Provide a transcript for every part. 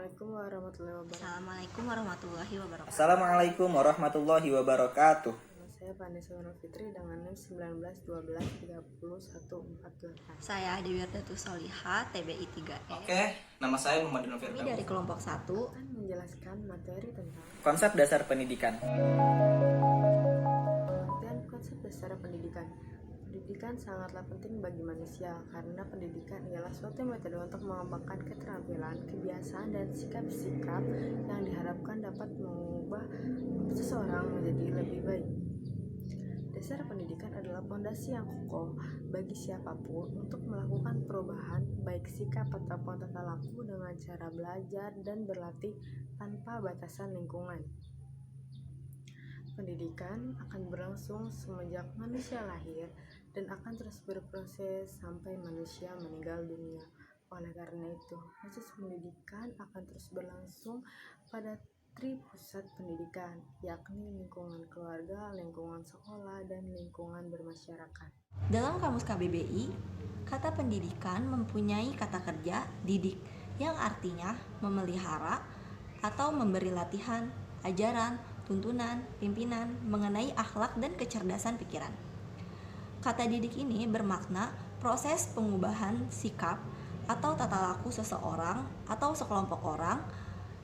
Assalamualaikum warahmatullahi wabarakatuh. Assalamualaikum warahmatullahi wabarakatuh. Nama saya Vanessa Fitri dengan NIM 19123148. Saya Dewi Ardatu Soliha, TBI 3E. Oke, nama saya Muhammad Kami Firdaus. dari kelompok 1 Akan menjelaskan materi tentang Konsep dasar pendidikan. pengertian konsep dasar pendidikan. Pendidikan sangatlah penting bagi manusia karena pendidikan ialah suatu metode untuk mengembangkan keterampilan, kebiasaan, dan sikap-sikap yang diharapkan dapat mengubah seseorang menjadi lebih baik. Dasar pendidikan adalah fondasi yang kokoh bagi siapapun untuk melakukan perubahan baik sikap ataupun tata laku dengan cara belajar dan berlatih tanpa batasan lingkungan. Pendidikan akan berlangsung semenjak manusia lahir dan akan terus berproses sampai manusia meninggal dunia. Oleh karena itu, proses pendidikan akan terus berlangsung pada pusat pendidikan, yakni lingkungan keluarga, lingkungan sekolah, dan lingkungan bermasyarakat. Dalam Kamus KBBI, kata pendidikan mempunyai kata kerja didik yang artinya memelihara atau memberi latihan, ajaran, tuntunan, pimpinan mengenai akhlak dan kecerdasan pikiran. Kata didik ini bermakna proses pengubahan sikap atau tata laku seseorang atau sekelompok orang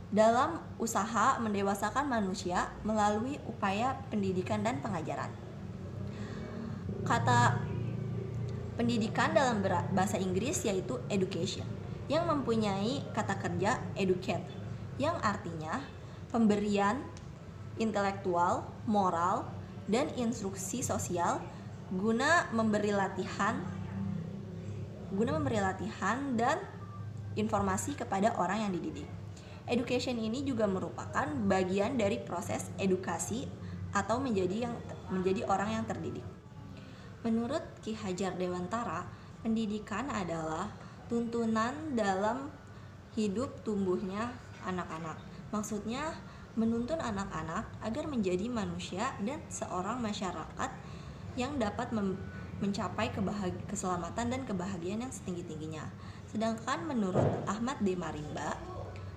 dalam usaha mendewasakan manusia melalui upaya pendidikan dan pengajaran. Kata pendidikan dalam bahasa Inggris yaitu education, yang mempunyai kata kerja educate, yang artinya pemberian intelektual, moral, dan instruksi sosial guna memberi latihan dan informasi kepada orang yang dididik. Education ini juga merupakan bagian dari proses edukasi atau menjadi orang yang terdidik. Menurut Ki Hajar Dewantara, pendidikan adalah tuntunan dalam hidup tumbuhnya anak-anak. Maksudnya menuntun anak-anak agar menjadi manusia dan seorang masyarakat yang dapat mencapai keselamatan dan kebahagiaan yang setinggi-tingginya. Sedangkan menurut Ahmad D. Marimba,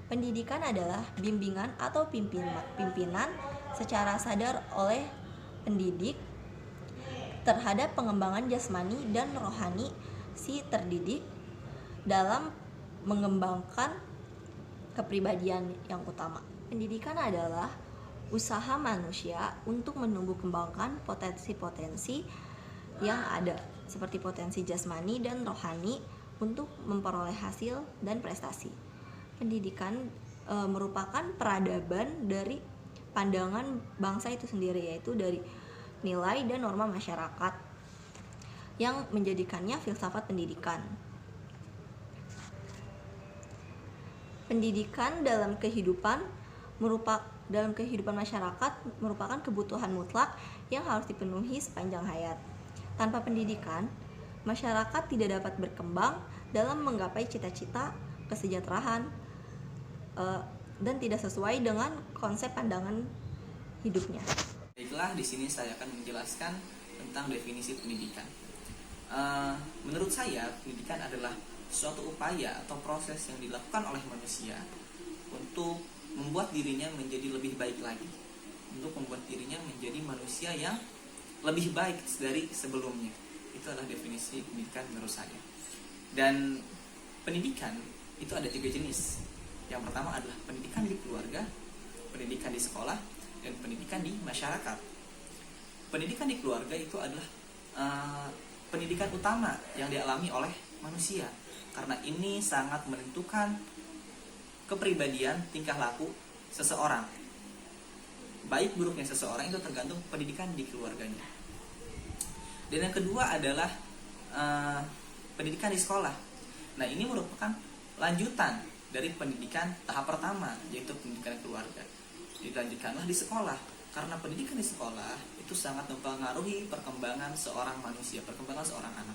pendidikan adalah bimbingan atau pimpinan secara sadar oleh pendidik terhadap pengembangan jasmani dan rohani si terdidik dalam mengembangkan kepribadian yang utama. Pendidikan adalah usaha manusia untuk menumbuh kembangkan potensi-potensi yang ada, seperti potensi jasmani dan rohani untuk memperoleh hasil dan prestasi. Pendidikan merupakan peradaban dari pandangan bangsa itu sendiri, yaitu dari nilai dan norma masyarakat yang menjadikannya filsafat pendidikan. Pendidikan dalam kehidupan masyarakat merupakan kebutuhan mutlak yang harus dipenuhi sepanjang hayat. Tanpa pendidikan, masyarakat tidak dapat berkembang dalam menggapai cita-cita kesejahteraan dan tidak sesuai dengan konsep pandangan hidupnya. Baiklah, di sini saya akan menjelaskan tentang definisi pendidikan. Menurut saya, pendidikan adalah suatu upaya atau proses yang dilakukan oleh manusia untuk membuat dirinya menjadi lebih baik lagi, untuk membuat dirinya menjadi manusia yang lebih baik dari sebelumnya. Itu adalah definisi pendidikan menurut saya. Dan pendidikan itu ada 3 jenis. Yang pertama adalah pendidikan di keluarga, pendidikan di sekolah, dan pendidikan di masyarakat. Pendidikan di keluarga itu adalah pendidikan utama yang dialami oleh manusia, karena ini sangat menentukan kepribadian, tingkah laku seseorang. Baik buruknya seseorang itu tergantung pendidikan di keluarganya. Dan yang kedua adalah pendidikan di sekolah. Nah, ini merupakan lanjutan dari pendidikan tahap pertama, yaitu pendidikan keluarga. Dilanjutkanlah di sekolah, karena pendidikan di sekolah itu sangat mempengaruhi perkembangan seorang manusia, perkembangan seorang anak.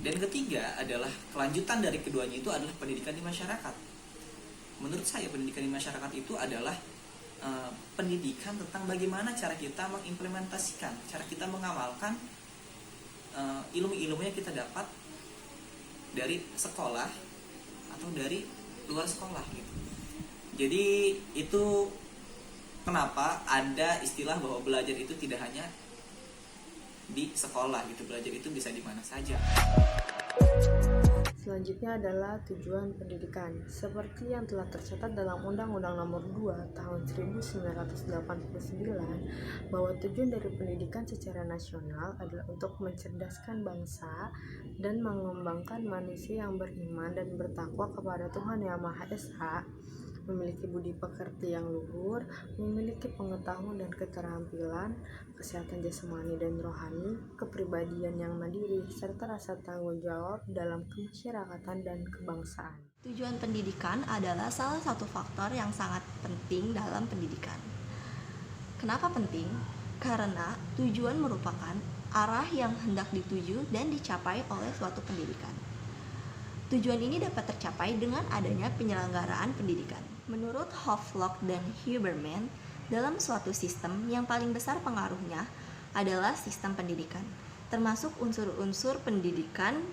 Dan ketiga adalah kelanjutan dari keduanya itu adalah pendidikan di masyarakat. Menurut saya pendidikan di masyarakat itu adalah pendidikan tentang bagaimana cara kita mengimplementasikan, cara kita mengamalkan ilmu-ilmu yang kita dapat dari sekolah atau dari luar sekolah gitu. Jadi itu kenapa ada istilah bahwa belajar itu tidak hanya di sekolah gitu, belajar itu bisa di mana saja. Selanjutnya adalah tujuan pendidikan. Seperti yang telah tercatat dalam Undang-Undang Nomor 2 Tahun 1989, bahwa tujuan dari pendidikan secara nasional adalah untuk mencerdaskan bangsa dan mengembangkan manusia yang beriman dan bertakwa kepada Tuhan Yang Maha Esa, memiliki budi pekerti yang luhur, memiliki pengetahuan dan keterampilan, kesehatan jasmani dan rohani, kepribadian yang mandiri, serta rasa tanggung jawab dalam kemasyarakatan dan kebangsaan. Tujuan pendidikan adalah salah satu faktor yang sangat penting dalam pendidikan. Kenapa penting? Karena tujuan merupakan arah yang hendak dituju dan dicapai oleh suatu pendidikan. Tujuan ini dapat tercapai dengan adanya penyelenggaraan pendidikan. Menurut Hoflock dan Huberman, dalam suatu sistem yang paling besar pengaruhnya adalah sistem pendidikan, termasuk unsur-unsur pendidikan,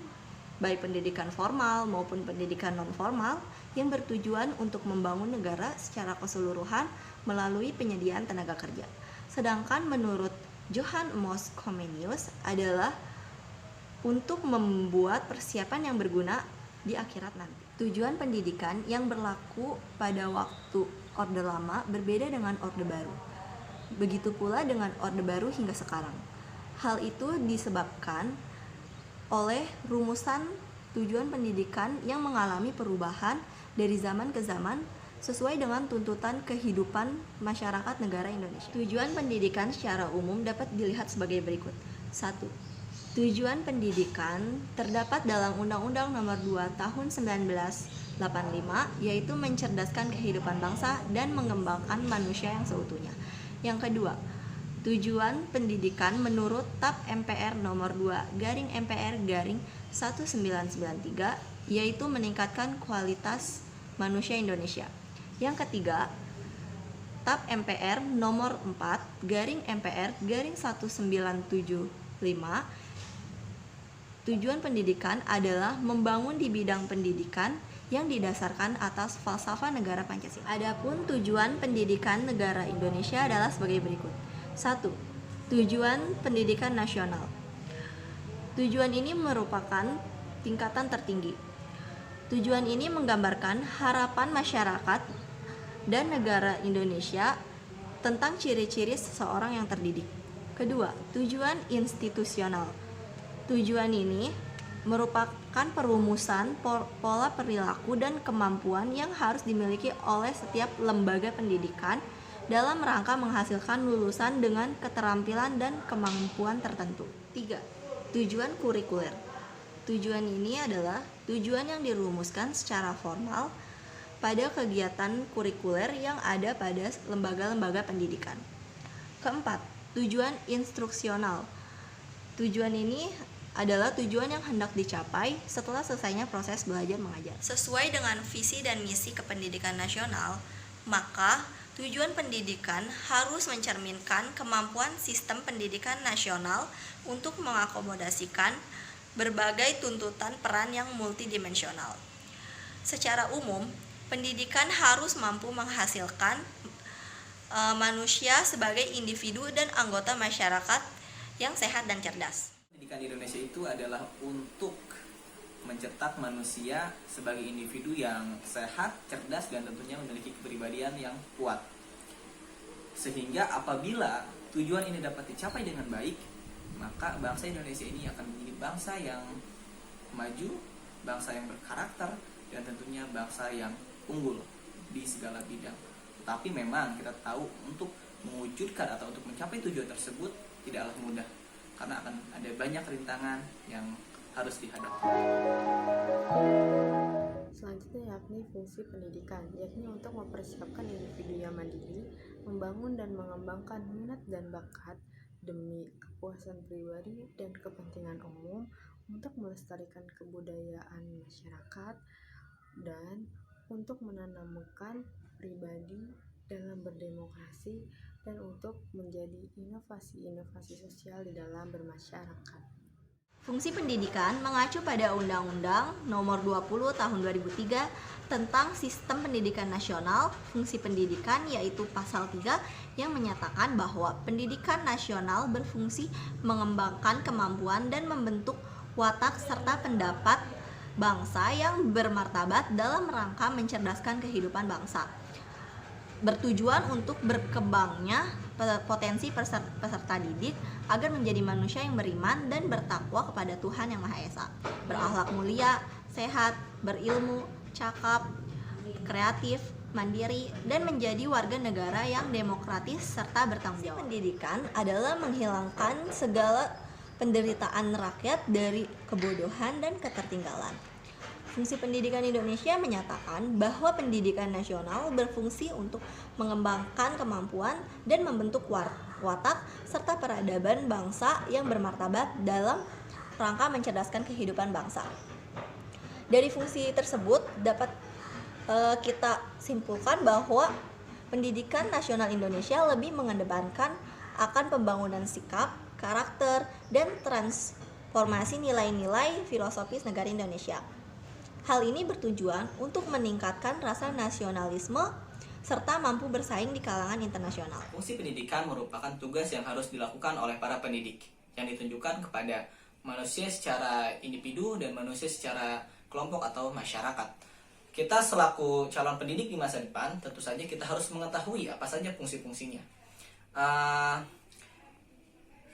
baik pendidikan formal maupun pendidikan non-formal, yang bertujuan untuk membangun negara secara keseluruhan melalui penyediaan tenaga kerja. Sedangkan menurut Johann Amos Comenius adalah untuk membuat persiapan yang berguna di akhirat nanti. Tujuan pendidikan yang berlaku pada waktu Orde Lama berbeda dengan Orde Baru. Begitu pula dengan Orde Baru hingga sekarang. Hal itu disebabkan oleh rumusan tujuan pendidikan yang mengalami perubahan dari zaman ke zaman sesuai dengan tuntutan kehidupan masyarakat negara Indonesia. Tujuan pendidikan secara umum dapat dilihat sebagai berikut. 1. Tujuan pendidikan terdapat dalam Undang-Undang Nomor 2 Tahun 1985, yaitu mencerdaskan kehidupan bangsa dan mengembangkan manusia yang seutuhnya. Yang kedua, tujuan pendidikan menurut TAP MPR Nomor 2/MPR/1993, yaitu meningkatkan kualitas manusia Indonesia. Yang ketiga, TAP MPR Nomor 4/MPR/1975, tujuan pendidikan adalah membangun di bidang pendidikan yang didasarkan atas falsafah negara Pancasila. Adapun tujuan pendidikan negara Indonesia adalah sebagai berikut. 1. Tujuan pendidikan nasional. Tujuan ini merupakan tingkatan tertinggi. Tujuan ini menggambarkan harapan masyarakat dan negara Indonesia tentang ciri-ciri seseorang yang terdidik. Kedua, tujuan institusional. Tujuan ini merupakan perumusan pola perilaku dan kemampuan yang harus dimiliki oleh setiap lembaga pendidikan dalam rangka menghasilkan lulusan dengan keterampilan dan kemampuan tertentu. 3. Tujuan kurikuler. Tujuan ini adalah tujuan yang dirumuskan secara formal pada kegiatan kurikuler yang ada pada lembaga-lembaga pendidikan. Keempat, tujuan instruksional. Tujuan ini adalah tujuan yang hendak dicapai setelah selesainya proses belajar mengajar. Sesuai dengan visi dan misi kependidikan nasional, maka tujuan pendidikan harus mencerminkan kemampuan sistem pendidikan nasional untuk mengakomodasikan berbagai tuntutan peran yang multidimensional. Secara umum, pendidikan harus mampu menghasilkan manusia sebagai individu dan anggota masyarakat yang sehat dan cerdas. Pendidikan di Indonesia itu adalah untuk mencetak manusia sebagai individu yang sehat, cerdas, dan tentunya memiliki kepribadian yang kuat. Sehingga apabila tujuan ini dapat dicapai dengan baik, maka bangsa Indonesia ini akan menjadi bangsa yang maju, bangsa yang berkarakter, dan tentunya bangsa yang unggul di segala bidang. Tetapi memang kita tahu untuk mewujudkan atau untuk mencapai tujuan tersebut tidaklah mudah, karena akan ada banyak rintangan yang harus dihadapi. Selanjutnya yakni fungsi pendidikan, yakni untuk mempersiapkan individu yang mandiri, membangun dan mengembangkan minat dan bakat demi kepuasan pribadi dan kepentingan umum, untuk melestarikan kebudayaan masyarakat, dan untuk menanamkan pribadi dalam berdemokrasi, dan untuk menjadi inovasi-inovasi sosial di dalam bermasyarakat. Fungsi pendidikan mengacu pada Undang-Undang Nomor 20 Tahun 2003 tentang Sistem Pendidikan Nasional. Fungsi pendidikan yaitu pasal 3 yang menyatakan bahwa pendidikan nasional berfungsi mengembangkan kemampuan dan membentuk watak serta pendapat bangsa yang bermartabat dalam rangka mencerdaskan kehidupan bangsa, bertujuan untuk berkembangnya potensi peserta didik agar menjadi manusia yang beriman dan bertakwa kepada Tuhan Yang Maha Esa, berakhlak mulia, sehat, berilmu, cakap, kreatif, mandiri, dan menjadi warga negara yang demokratis serta bertanggung jawab. Pendidikan adalah menghilangkan segala penderitaan rakyat dari kebodohan dan ketertinggalan. Fungsi Pendidikan Indonesia menyatakan bahwa pendidikan nasional berfungsi untuk mengembangkan kemampuan dan membentuk watak serta peradaban bangsa yang bermartabat dalam rangka mencerdaskan kehidupan bangsa. Dari fungsi tersebut dapat kita simpulkan bahwa pendidikan nasional Indonesia lebih mengedepankan akan pembangunan sikap, karakter, dan transformasi nilai-nilai filosofis negara Indonesia. Hal ini bertujuan untuk meningkatkan rasa nasionalisme serta mampu bersaing di kalangan internasional. Fungsi pendidikan merupakan tugas yang harus dilakukan oleh para pendidik yang ditunjukkan kepada manusia secara individu dan manusia secara kelompok atau masyarakat. Kita selaku calon pendidik di masa depan tentu saja kita harus mengetahui apa saja fungsi-fungsinya.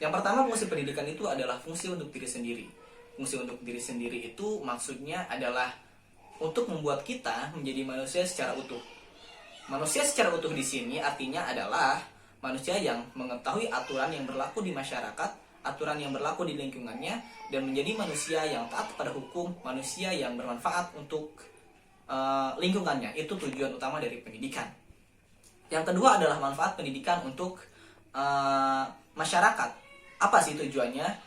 Yang pertama, fungsi pendidikan itu adalah fungsi untuk diri sendiri. Fungsi untuk diri sendiri itu maksudnya adalah untuk membuat kita menjadi manusia secara utuh. Manusia secara utuh di sini artinya adalah manusia yang mengetahui aturan yang berlaku di masyarakat, aturan yang berlaku di lingkungannya, dan menjadi manusia yang taat pada hukum, manusia yang bermanfaat untuk lingkungannya. Itu tujuan utama dari pendidikan. Yang kedua adalah manfaat pendidikan untuk masyarakat. Apa sih tujuannya?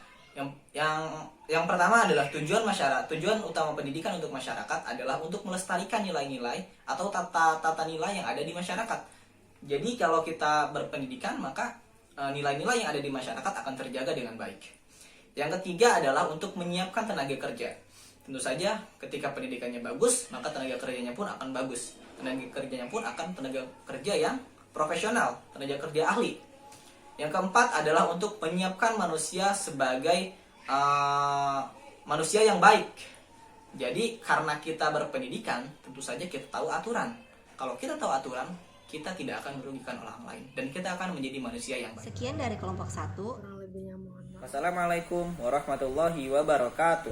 Yang pertama adalah tujuan utama pendidikan untuk masyarakat adalah untuk melestarikan nilai-nilai atau tata nilai yang ada di masyarakat. Jadi kalau kita berpendidikan, maka nilai-nilai yang ada di masyarakat akan terjaga dengan baik. Yang ketiga adalah untuk menyiapkan tenaga kerja. Tentu saja ketika pendidikannya bagus, maka tenaga kerjanya pun akan bagus. Tenaga kerjanya pun akan tenaga kerja yang profesional, tenaga kerja ahli. Yang keempat adalah untuk menyiapkan manusia sebagai manusia yang baik. Jadi karena kita berpendidikan, tentu saja kita tahu aturan. Kalau kita tahu aturan, kita tidak akan merugikan orang lain dan kita akan menjadi manusia yang baik. Sekian dari kelompok 1. Kurang lebihnya mohon maaf. Wassalamualaikum warahmatullahi wabarakatuh.